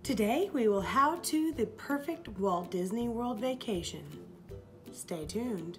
Today we will how to the perfect Walt Disney World vacation. Stay tuned.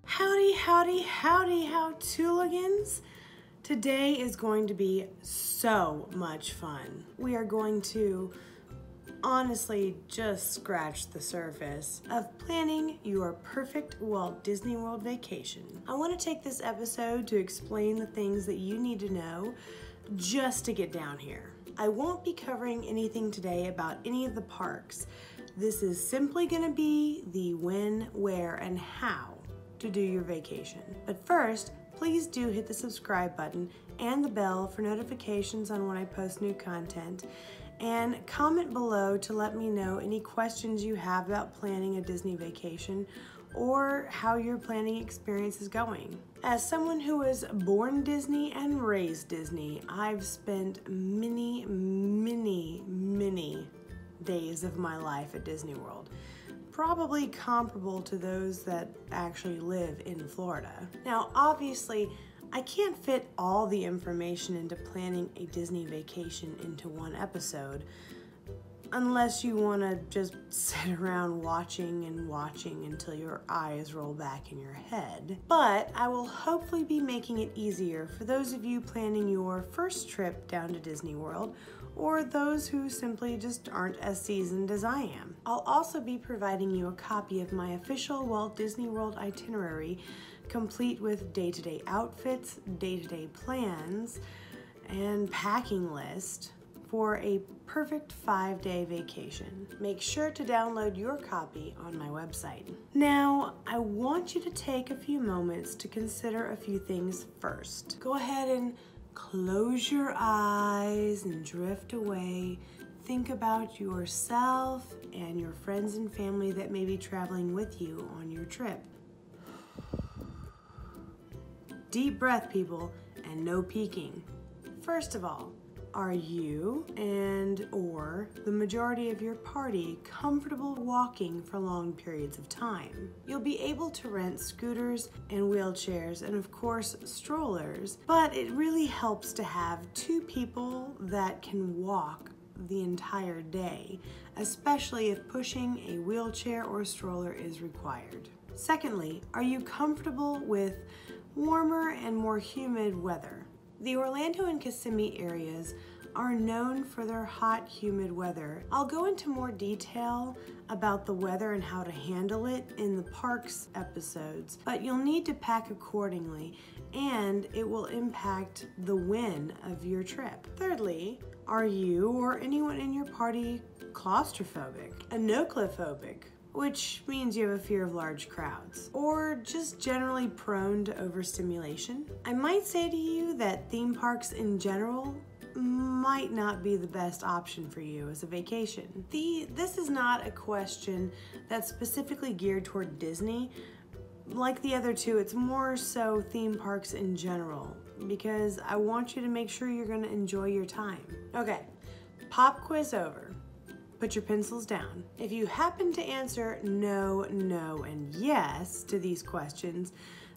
Howdy, how-tooligans. Today is going to be so much fun. We are going to honestly just scratch the surface of planning your perfect Walt Disney World vacation. I want to take this episode to explain the things that you need to know just to get down here. I won't be covering anything today about any of the parks. This is simply going to be the when, where, and how to do your vacation. But first, please do hit the subscribe button and the bell for notifications on when I post new content. And comment below to let me know any questions you have about planning a Disney vacation or how your planning experience is going. As someone who was born Disney and raised Disney, I've spent many days of my life at Disney World. Probably comparable to those that actually live in Florida. Now, obviously, I can't fit all the information into planning a Disney vacation into one episode, unless you want to just sit around watching until your eyes roll back in your head. But I will hopefully be making it easier for those of you planning your first trip down to Disney World, or those who simply just aren't as seasoned as I am. I'll also be providing you a copy of my official Walt Disney World itinerary, complete with day-to-day outfits, day-to-day plans, and packing list for a perfect 5-day vacation. Make sure to download your copy on my website. Now, I want you to take a few moments to consider a few things first. Go ahead and close your eyes and drift away. Think about yourself and your friends and family that may be traveling with you on your trip. Deep breath, people, and no peeking. First of all, are you and/or the majority of your party comfortable walking for long periods of time? You'll be able to rent scooters and wheelchairs and of course strollers, but it really helps to have 2 people that can walk the entire day, especially if pushing a wheelchair or stroller is required. Secondly, are you comfortable with warmer and more humid weather? The Orlando and Kissimmee areas are known for their hot, humid weather. I'll go into more detail about the weather and how to handle it in the parks episodes, but you'll need to pack accordingly, and it will impact the when of your trip. Thirdly, are you or anyone in your party claustrophobic, anoclophobic, which means you have a fear of large crowds, or just generally prone to overstimulation? I might say to you that theme parks in general might not be the best option for you as a vacation. This is not a question that's specifically geared toward Disney. Like the other two, it's more so theme parks in general, because I want you to make sure you're gonna enjoy your time. Okay, pop quiz over. Put your pencils down. If you happen to answer no, and yes to these questions,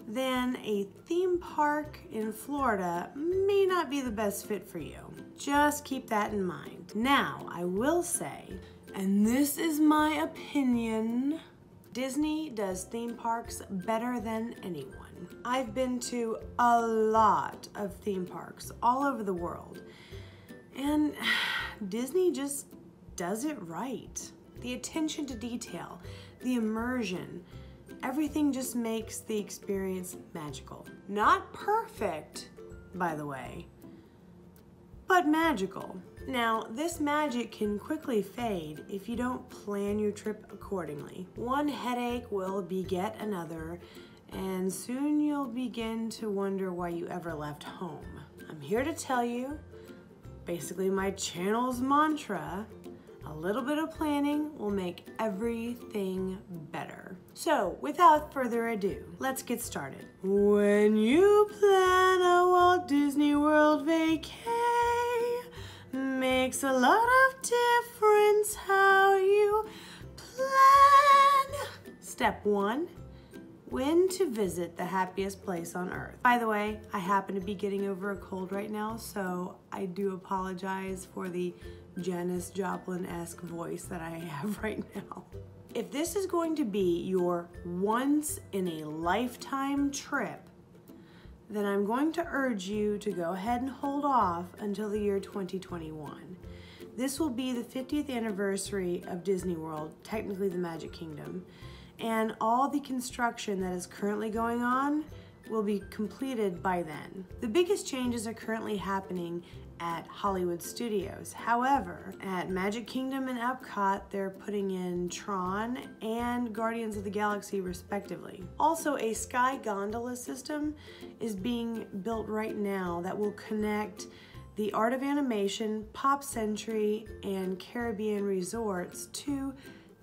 then a theme park in Florida may not be the best fit for you. Just keep that in mind. Now, I will say, and this is my opinion, Disney does theme parks better than anyone. I've been to a lot of theme parks all over the world, and Disney just does it right. The attention to detail, the immersion, everything just makes the experience magical. Not perfect, by the way, but magical. Now, this magic can quickly fade if you don't plan your trip accordingly. One headache will beget another, and soon you'll begin to wonder why you ever left home. I'm here to tell you, basically my channel's mantra, a little bit of planning will make everything better. So, without further ado, let's get started. When you plan a Walt Disney World vacay, makes a lot of difference how you plan. Step 1, When to visit the happiest place on earth. By the way, I happen to be getting over a cold right now, so I do apologize for the Janis Joplin-esque voice that I have right now. If this is going to be your once in a lifetime trip, then I'm going to urge you to go ahead and hold off until the year 2021. This will be the 50th anniversary of Disney World, technically the Magic Kingdom, and all the construction that is currently going on will be completed by then. The biggest changes are currently happening at Hollywood Studios. However, at Magic Kingdom and Epcot, they're putting in Tron and Guardians of the Galaxy respectively. Also, a sky gondola system is being built right now that will connect the Art of Animation, Pop Century, and Caribbean resorts to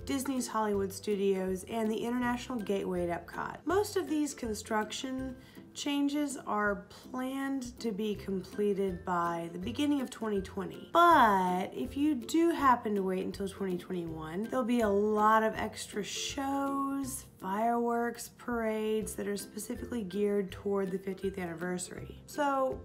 Disney's Hollywood Studios and the International Gateway at Epcot. Most of these construction changes are planned to be completed by the beginning of 2020. But if you do happen to wait until 2021, there'll be a lot of extra shows, fireworks, parades that are specifically geared toward the 50th anniversary. So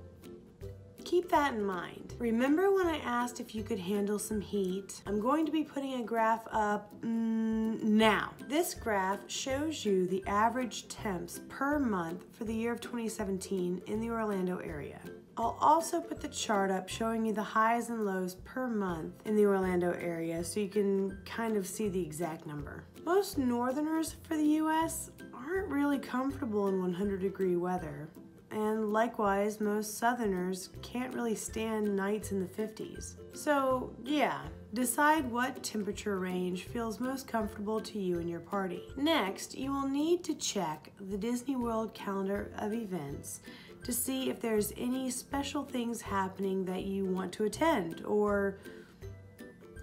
keep that in mind. Remember when I asked if you could handle some heat? I'm going to be putting a graph up now. This graph shows you the average temps per month for the year of 2017 in the Orlando area. I'll also put the chart up showing you the highs and lows per month in the Orlando area so you can kind of see the exact number. Most northerners for the US aren't really comfortable in 100-degree weather. And likewise, most southerners can't really stand nights in the 50s. So yeah, decide what temperature range feels most comfortable to you and your party. Next, you will need to check the Disney World calendar of events to see if there's any special things happening that you want to attend or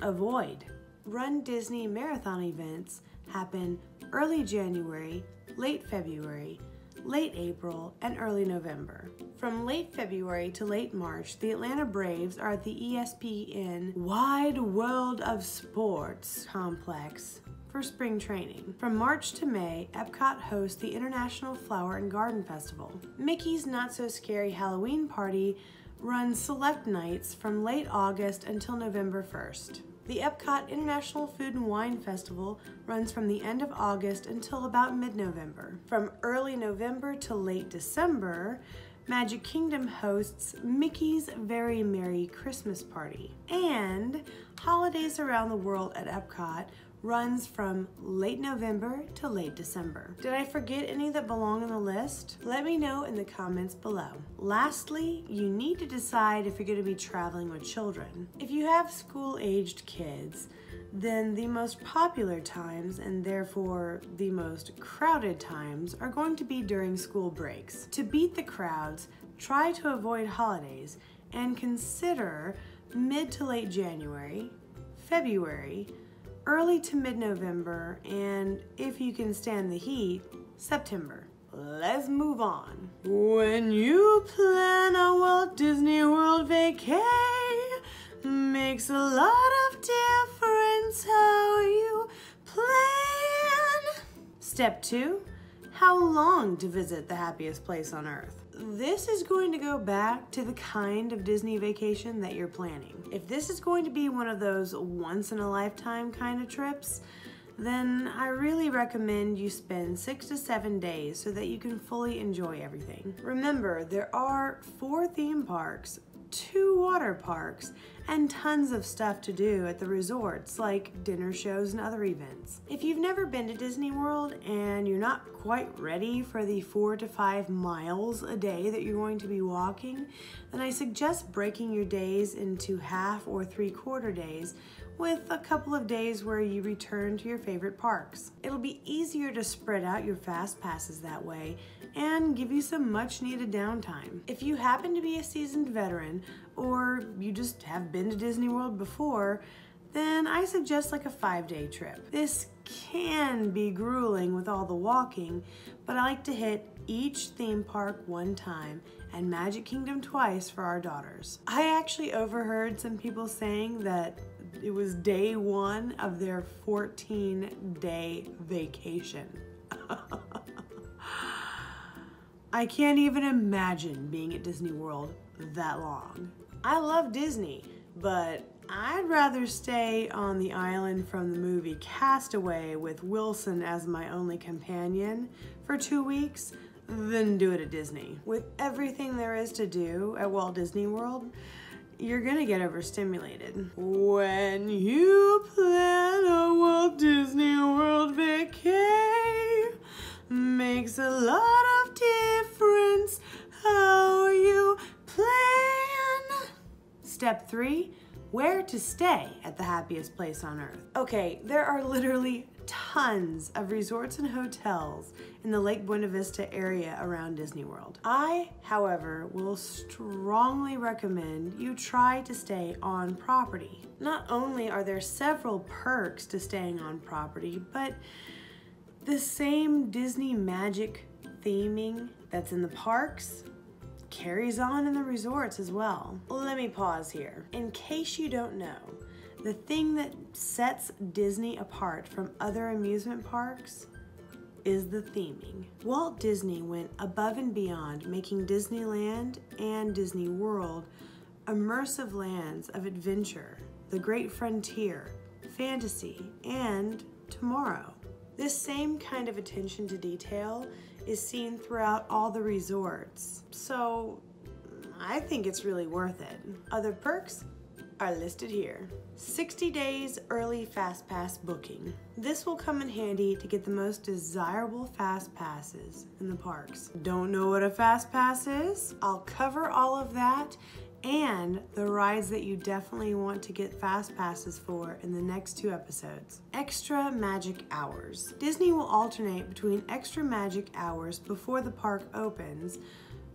avoid. Run Disney Marathon events happen early January, late February, late April, and early November. From late February to late March, the Atlanta Braves are at the ESPN Wide World of Sports complex for spring training. From March to May, Epcot hosts the International Flower and Garden Festival. Mickey's Not So Scary Halloween Party runs select nights from late August until November 1st. The Epcot International Food and Wine Festival runs from the end of August until about mid-November. From early November to late December, Magic Kingdom hosts Mickey's Very Merry Christmas Party. And Holidays Around the World at Epcot runs from late November to late December. Did I forget any that belong on the list? Let me know in the comments below. Lastly, you need to decide if you're going to be traveling with children. If you have school-aged kids, then the most popular times and therefore the most crowded times are going to be during school breaks. To beat the crowds, try to avoid holidays and consider mid to late January, February, early to mid-November, and if you can stand the heat, September. Let's move on. When you plan a Walt Disney World vacay, makes a lot of difference how you plan. Step 2, how long to visit the happiest place on earth. This is going to go back to the kind of Disney vacation that you're planning. If this is going to be one of those once-in-a-lifetime kind of trips, then I really recommend you spend 6 to 7 days so that you can fully enjoy everything. Remember, there are 4 theme parks, 2 water parks, and tons of stuff to do at the resorts, like dinner shows and other events. If you've never been to Disney World and you're not quite ready for the 4 to 5 miles a day that you're going to be walking, then I suggest breaking your days into half or 3/4 days with a couple of days where you return to your favorite parks. It'll be easier to spread out your Fastpasses that way and give you some much needed downtime. If you happen to be a seasoned veteran or you just have been to Disney World before, then I suggest like a 5-day trip. This can be grueling with all the walking, but I like to hit each theme park one time and Magic Kingdom twice for our daughters. I actually overheard some people saying that it was day 1 of their 14-day vacation. I can't even imagine being at Disney World that long. I love Disney, but I'd rather stay on the island from the movie Castaway with Wilson as my only companion for 2 weeks than do it at Disney. With everything there is to do at Walt Disney World, you're gonna get overstimulated. When you plan a Walt Disney World vacay, makes a lot of difference how you plan. Step 3, where to stay at the happiest place on earth. Okay, there are literally tons of resorts and hotels in the Lake Buena Vista area around Disney World. I, however, will strongly recommend you try to stay on property. Not only are there several perks to staying on property, but the same Disney magic theming that's in the parks carries on in the resorts as well. Let me pause here. In case you don't know, the thing that sets Disney apart from other amusement parks is the theming. Walt Disney went above and beyond, making Disneyland and Disney World immersive lands of adventure, the great frontier, fantasy, and tomorrow. This same kind of attention to detail is seen throughout all the resorts, so I think it's really worth it. Other perks are listed here. 60 days early Fastpass booking. This will come in handy to get the most desirable Fastpasses in the parks. Don't know what a Fastpass is? I'll cover all of that and the rides that you definitely want to get Fastpasses for in the next 2 episodes. Extra magic hours. Disney will alternate between extra magic hours before the park opens,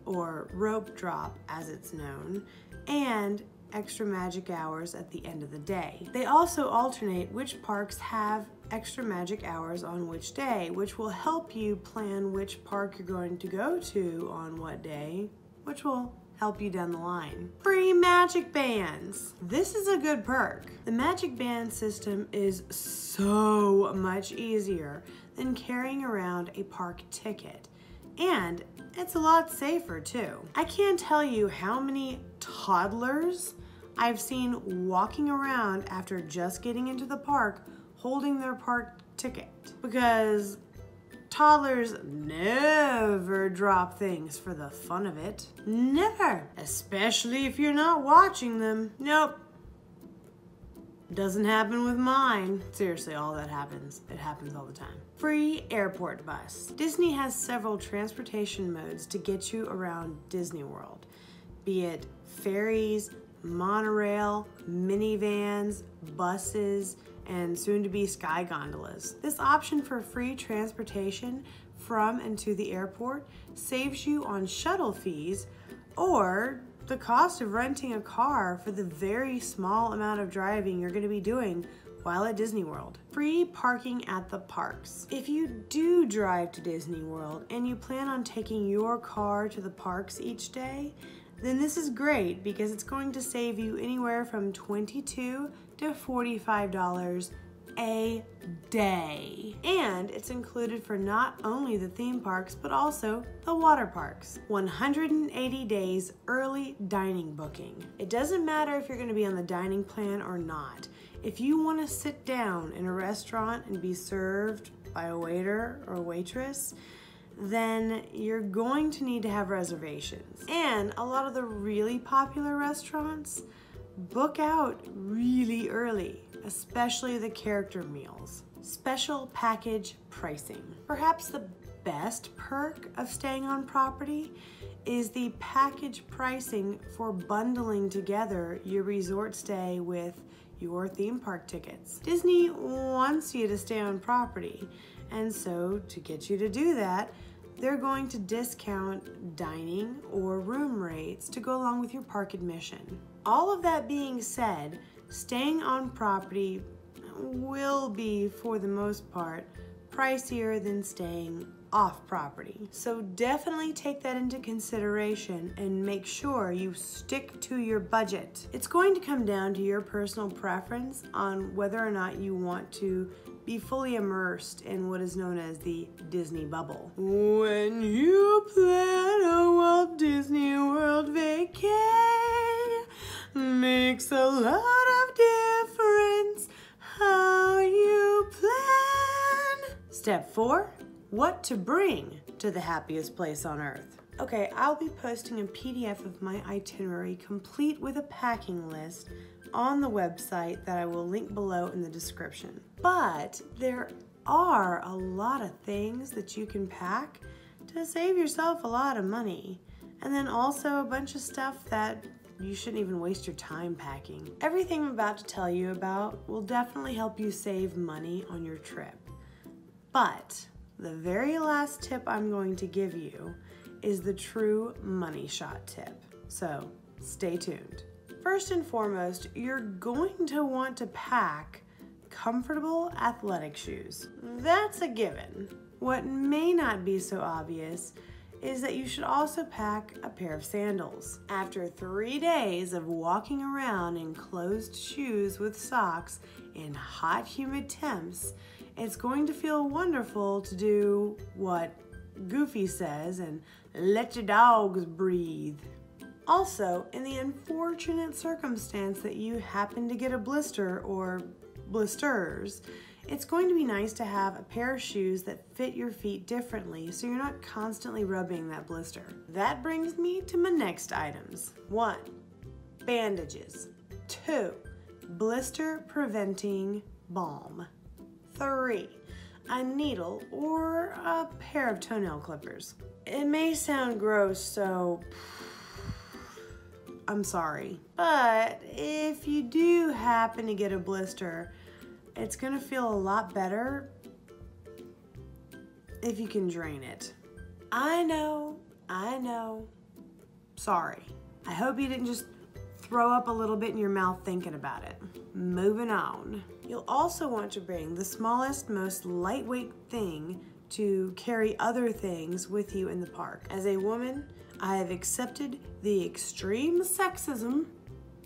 or rope drop as it's known, and extra magic hours at the end of the day. They also alternate which parks have extra magic hours on which day, which will help you plan which park you're going to go to on what day, which will help you down the line. Free magic bands. This is a good perk. The magic band system is so much easier than carrying around a park ticket, and it's a lot safer too. I can't tell you how many toddlers I've seen walking around after just getting into the park holding their park ticket, because toddlers never drop things for the fun of it. Never. Especially if you're not watching them. Nope. Doesn't happen with mine. Seriously, all that happens. It happens all the time. Free airport bus. Disney has several transportation modes to get you around Disney World, be it ferries, monorail, minivans, buses, and soon to be sky gondolas. This option for free transportation from and to the airport saves you on shuttle fees or the cost of renting a car for the very small amount of driving you're going to be doing while at Disney World. Free parking at the parks. If you do drive to Disney World and you plan on taking your car to the parks each day, then this is great because it's going to save you anywhere from $22 to $45 a day. And it's included for not only the theme parks, but also the water parks. 180 days early dining booking. It doesn't matter if you're going to be on the dining plan or not. If you want to sit down in a restaurant and be served by a waiter or waitress, then you're going to need to have reservations. And a lot of the really popular restaurants book out really early, especially the character meals. Special package pricing. Perhaps the best perk of staying on property is the package pricing for bundling together your resort stay with your theme park tickets. Disney wants you to stay on property, and so to get you to do that, they're going to discount dining or room rates to go along with your park admission. All of that being said, staying on property will be, for the most part, pricier than staying off property. So definitely take that into consideration and make sure you stick to your budget. It's going to come down to your personal preference on whether or not you want to be fully immersed in what is known as the Disney bubble. When you plan makes a lot of difference how you plan. Step 4, what to bring to the happiest place on earth. Okay, I'll be posting a PDF of my itinerary complete with a packing list on the website that I will link below in the description. But there are a lot of things that you can pack to save yourself a lot of money. And then also a bunch of stuff that you shouldn't even waste your time packing. Everything I'm about to tell you about will definitely help you save money on your trip. But the very last tip I'm going to give you is the true money shot tip. So stay tuned. First and foremost, you're going to want to pack comfortable athletic shoes. That's a given. What may not be so obvious is that you should also pack a pair of sandals. After 3 days of walking around in closed shoes with socks in hot, humid temps, it's going to feel wonderful to do what Goofy says and let your dogs breathe. Also, in the unfortunate circumstance that you happen to get a blister or blisters, it's going to be nice to have a pair of shoes that fit your feet differently so you're not constantly rubbing that blister. That brings me to my next items. 1, bandages. 2, blister preventing balm. 3, a needle or a pair of toenail clippers. It may sound gross, so I'm sorry. But if you do happen to get a blister, it's gonna feel a lot better if you can drain it. I know. Sorry. I hope you didn't just throw up a little bit in your mouth thinking about it. Moving on. You'll also want to bring the smallest, most lightweight thing to carry other things with you in the park. As a woman, I have accepted the extreme sexism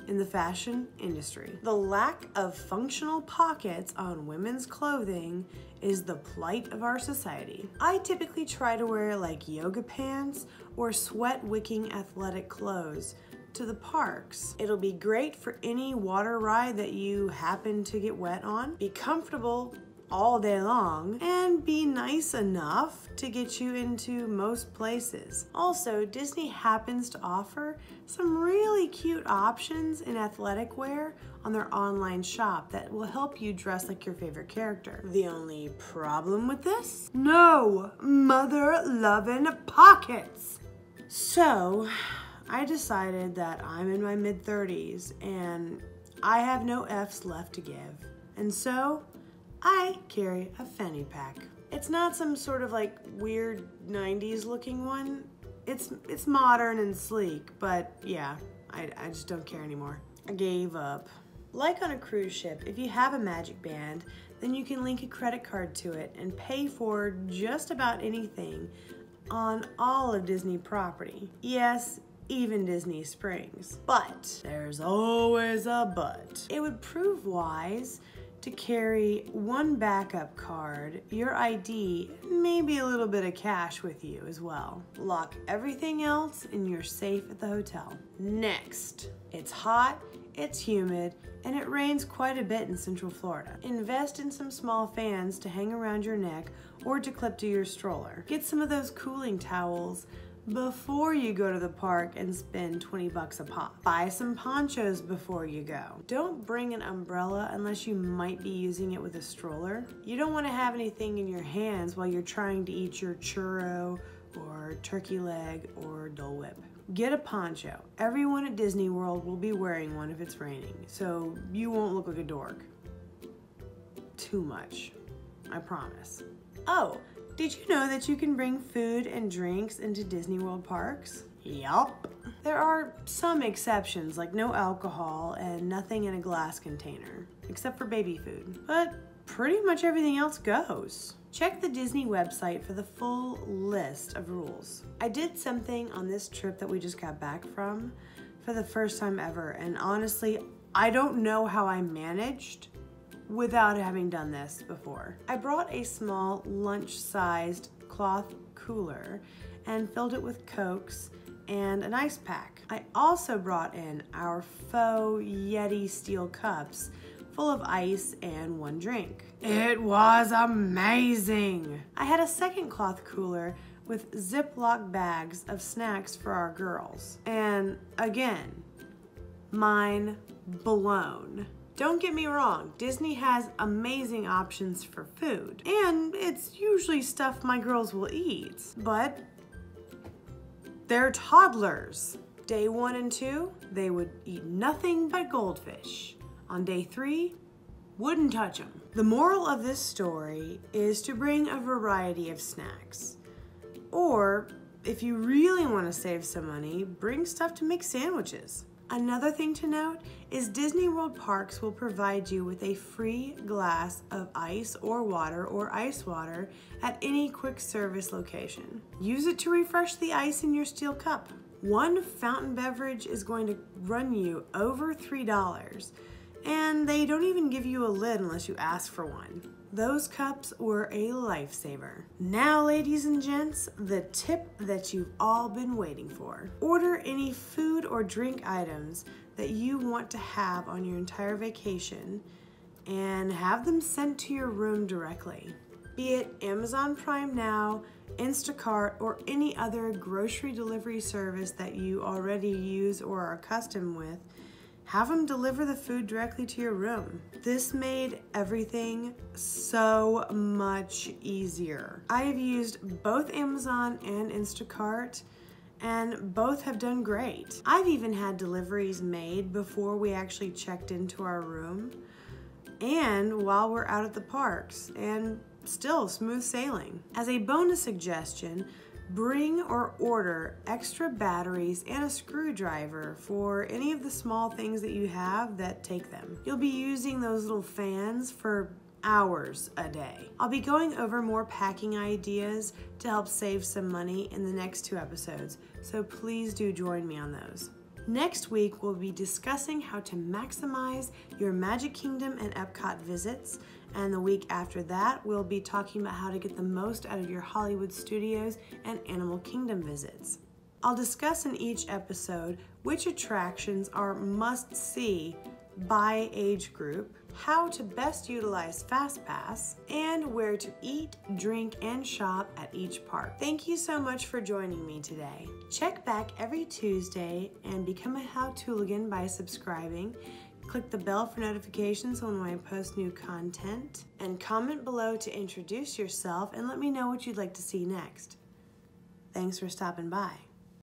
in the fashion industry. The lack of functional pockets on women's clothing is the plight of our society. I typically try to wear like yoga pants or sweat-wicking athletic clothes to the parks. It'll be great for any water ride that you happen to get wet on, be comfortable all day long, and be nice enough to get you into most places. Also, Disney happens to offer some really cute options in athletic wear on their online shop that will help you dress like your favorite character. The only problem with this? No mother-loving pockets! So, I decided that I'm in my mid-30s and I have no F's left to give. And so, I carry a fanny pack. It's not some sort of like weird 90s looking one. It's modern and sleek, but yeah, I just don't care anymore. I gave up. Like on a cruise ship, if you have a magic band, then you can link a credit card to it and pay for just about anything on all of Disney property. Yes, even Disney Springs. But there's always a but. It would prove wise to carry one backup card, your ID, and maybe a little bit of cash with you as well. Lock everything else in your safe at the hotel. Next, it's hot, it's humid, and it rains quite a bit in Central Florida. Invest in some small fans to hang around your neck or to clip to your stroller. Get some of those cooling towels before you go to the park and spend 20 bucks a pop. Buy some ponchos before you go. Don't bring an umbrella unless you might be using it with a stroller. You don't want to have anything in your hands while you're trying to eat your churro or turkey leg or Dole Whip. Get a poncho. Everyone at Disney World will be wearing one if it's raining, so you won't look like a dork. Too much, I promise. Oh, did you know that you can bring food and drinks into Disney World parks? Yup. There are some exceptions, like no alcohol and nothing in a glass container, except for baby food. But pretty much everything else goes. Check the Disney website for the full list of rules. I did something on this trip that we just got back from for the first time ever, and honestly, I don't know how I managed without having done this before. I brought a small lunch-sized cloth cooler and filled it with Cokes and an ice pack. I also brought in our faux Yeti steel cups full of ice and one drink. It was amazing! I had a second cloth cooler with Ziploc bags of snacks for our girls. And again, mind blown. Don't get me wrong, Disney has amazing options for food, and it's usually stuff my girls will eat, but they're toddlers. Day 1 and 2, they would eat nothing but goldfish. On day 3, wouldn't touch them. The moral of this story is to bring a variety of snacks. Or, if you really want to save some money, bring stuff to make sandwiches. Another thing to note is Disney World Parks will provide you with a free glass of ice or ice water at any quick service location. Use it to refresh the ice in your steel cup. One fountain beverage is going to run you over $3, and they don't even give you a lid unless you ask for one. Those cups were a lifesaver. Now, ladies and gents, the tip that you've all been waiting for. Order any food or drink items that you want to have on your entire vacation and have them sent to your room directly. Be it Amazon Prime Now, Instacart, or any other grocery delivery service that you already use or are accustomed with, have them deliver the food directly to your room. This made everything so much easier. I have used both Amazon and Instacart, and both have done great. I've even had deliveries made before we actually checked into our room and while we're out at the parks, and still smooth sailing. As a bonus suggestion, bring or order extra batteries and a screwdriver for any of the small things that you have that take them. You'll be using those little fans for hours a day. I'll be going over more packing ideas to help save some money in the next 2 episodes, so please do join me on those. Next week, we'll be discussing how to maximize your Magic Kingdom and Epcot visits, and the week after that, we'll be talking about how to get the most out of your Hollywood Studios and Animal Kingdom visits. I'll discuss in each episode which attractions are must-see by age group, how to best utilize Fastpass, and where to eat, drink, and shop at each park. Thank you so much for joining me today. Check back every Tuesday and become a How-Tooligan by subscribing. Click the bell for notifications when I post new content, and comment below to introduce yourself and let me know what you'd like to see next. Thanks for stopping by.